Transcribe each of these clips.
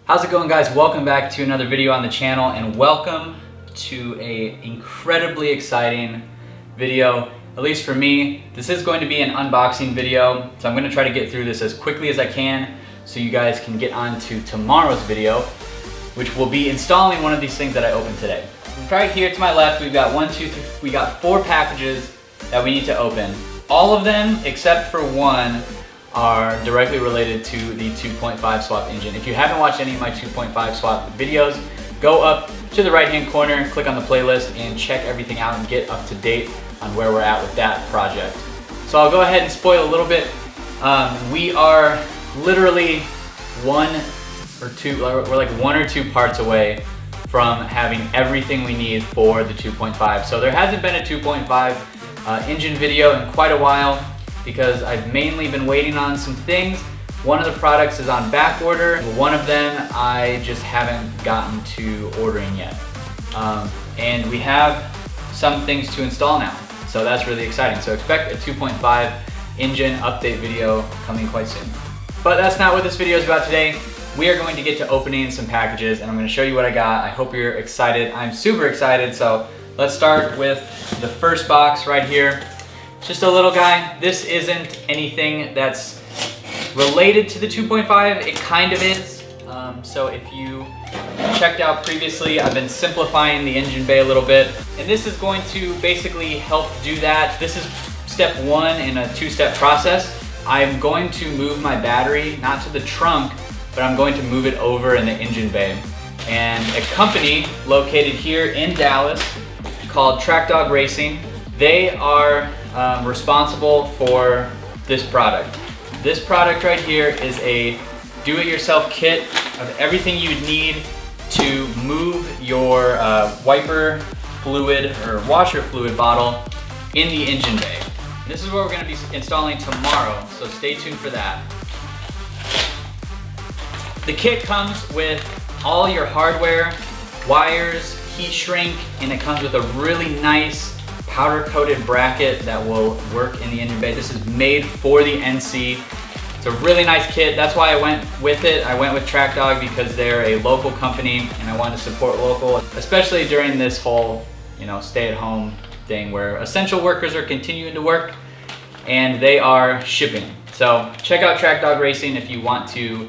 How's it going, guys? Welcome back to another video on the channel, and welcome to a incredibly exciting video. At least for me, this is going to be an unboxing video, so I'm going to try to get through this as quickly as I can so you guys can get on to tomorrow's video, which will be installing one of these things that I opened today. Right here to my left, we've got we got 4 packages that we need to open. All of them, except for one, are directly related to the 2.5 swap engine. If you haven't watched any of my 2.5 swap videos, go up to the right hand corner, click on the playlist, and check everything out and get up to date on where we're at with that project. So I'll go ahead and spoil a little bit. We are literally we're like 1 or 2 parts away from having everything we need for the 2.5. So there hasn't been a 2.5 engine video in quite a while, because I've mainly been waiting on some things. One of the products is on back order. One of them I just haven't gotten to ordering yet. And we have some things to install now. So that's really exciting. So expect a 2.5 engine update video coming quite soon. But that's not what this video is about today. We are going to get to opening some packages, and I'm going to show you what I got. I hope you're excited. I'm super excited. So let's start with the first box right here. Just a little guy. This isn't anything that's related to the 2.5. It kind of is. So if you checked out previously, I've been simplifying the engine bay a little bit. And this is going to basically help do that. This is step 1 in a 2-step process. I'm going to move my battery, not to the trunk, but I'm going to move it over in the engine bay. And a company located here in Dallas called Track Dog Racing, they are responsible for this product. This product right here is a do-it-yourself kit of everything you need to move your wiper fluid or washer fluid bottle in the engine bay. This is what we're going to be installing tomorrow, so stay tuned for that. The kit comes with all your hardware, wires, heat shrink, and it comes with a really nice powder-coated bracket that will work in the engine bay. This is made for the NC. It's a really nice kit. That's why I went with it. I went with Track Dog because they're a local company and I wanted to support local, especially during this whole, stay-at-home thing where essential workers are continuing to work and they are shipping. So check out Track Dog Racing if you want to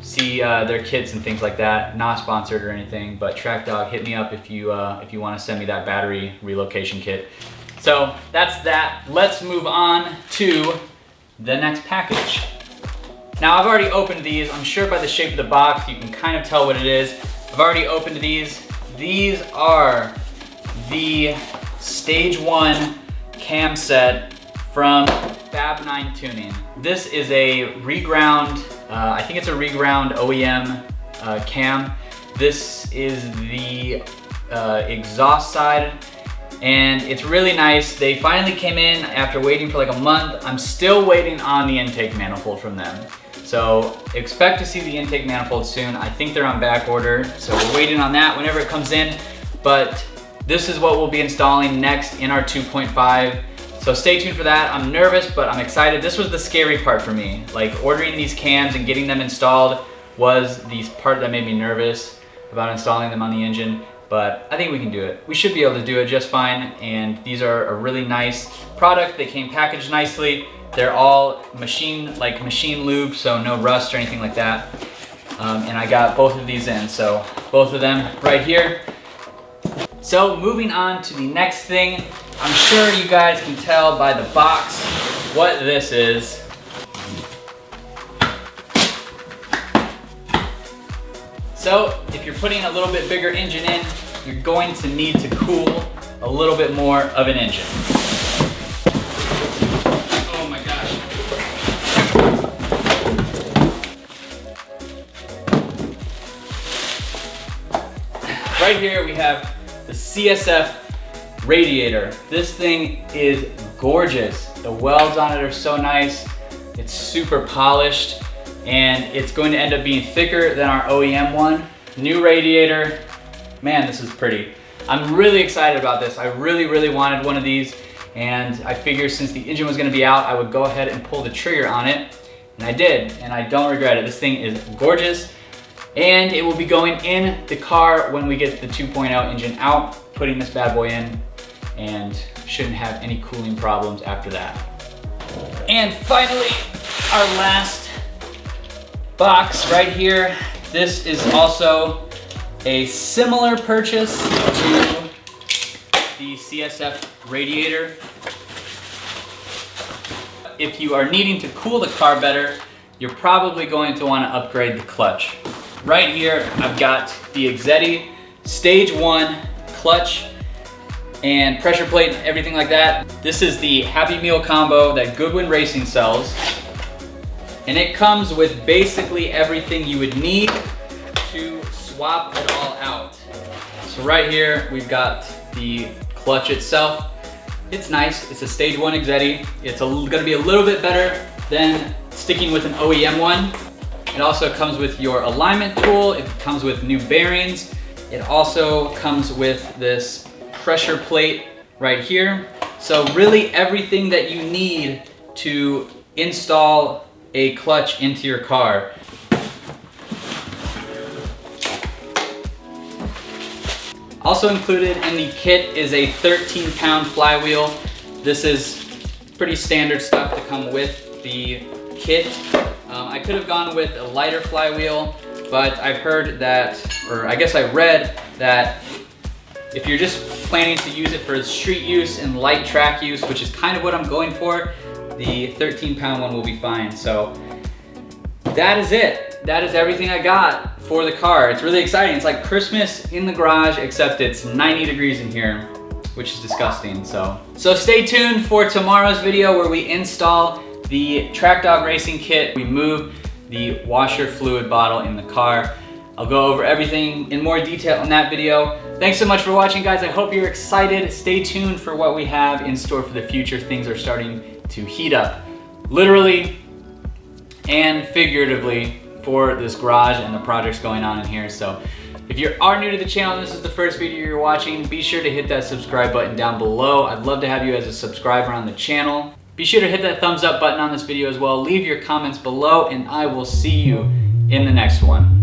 see their kits and things like that. Not sponsored or anything, but Track Dog, hit me up if you want to send me that battery relocation kit. So that's that. Let's move on to the next package. Now I've already opened these. I'm sure by the shape of the box you can kind of tell what it is. I've already opened these. These are the Stage 1 cam set from Fab 9 Tuning. This is a reground, I think it's a reground OEM cam. This is the exhaust side, and it's really nice. They finally came in after waiting for like a month. I'm still waiting on the intake manifold from them. So expect to see the intake manifold soon. I think they're on back order, so we're waiting on that whenever it comes in. But this is what we'll be installing next in our 2.5. So stay tuned for that. I'm nervous, but I'm excited. This was the scary part for me. Like ordering these cams and getting them installed was the part that made me nervous about installing them on the engine. But I think we can do it. We should be able to do it just fine. And these are a really nice product. They came packaged nicely. They're all machine lube, so no rust or anything like that. And I got both of these in, so both of them right here. So moving on to the next thing. I'm sure you guys can tell by the box what this is. So if you're putting a little bit bigger engine in, you're going to need to cool a little bit more of an engine. Oh my gosh. Right here we have the CSF radiator. This thing is gorgeous. The welds on it are so nice. It's super polished, and it's going to end up being thicker than our OEM one. New radiator. Man, this is pretty. I'm really excited about this. I really wanted one of these, and I figured since the engine was going to be out, I would go ahead and pull the trigger on it, and I did, and I don't regret it. This thing is gorgeous. And it will be going in the car when we get the 2.0 engine out, putting this bad boy in, and shouldn't have any cooling problems after that. And finally, our last box right here. This is also a similar purchase to the CSF radiator. If you are needing to cool the car better, you're probably going to want to upgrade the clutch. Right here, I've got the Exedy Stage 1 clutch and pressure plate and everything like that. This is the Happy Meal combo that Goodwin Racing sells. And it comes with basically everything you would need to swap it all out. So right here, we've got the clutch itself. It's nice, it's a Stage 1 Exedy. It's gonna be a little bit better than sticking with an OEM one. It also comes with your alignment tool. It comes with new bearings. It also comes with this pressure plate right here. So really everything that you need to install a clutch into your car. Also included in the kit is a 13-pound flywheel. This is pretty standard stuff to come with the kit. I could have gone with a lighter flywheel, but I've heard that, or I guess I read that if you're just planning to use it for street use and light track use, which is kind of what I'm going for, the 13-pound one will be fine. So that is it. That is everything I got for the car. It's really exciting. It's like Christmas in the garage, except it's 90 degrees in here, which is disgusting. So stay tuned for tomorrow's video where we install the Track Dog Racing Kit. We move the washer fluid bottle in the car. I'll go over everything in more detail in that video. Thanks so much for watching, guys. I hope you're excited. Stay tuned for what we have in store for the future. Things are starting to heat up, literally and figuratively, for this garage and the projects going on in here. So if you are new to the channel and this is the first video you're watching, be sure to hit that subscribe button down below. I'd love to have you as a subscriber on the channel. Be sure to hit that thumbs up button on this video as well. Leave your comments below and I will see you in the next one.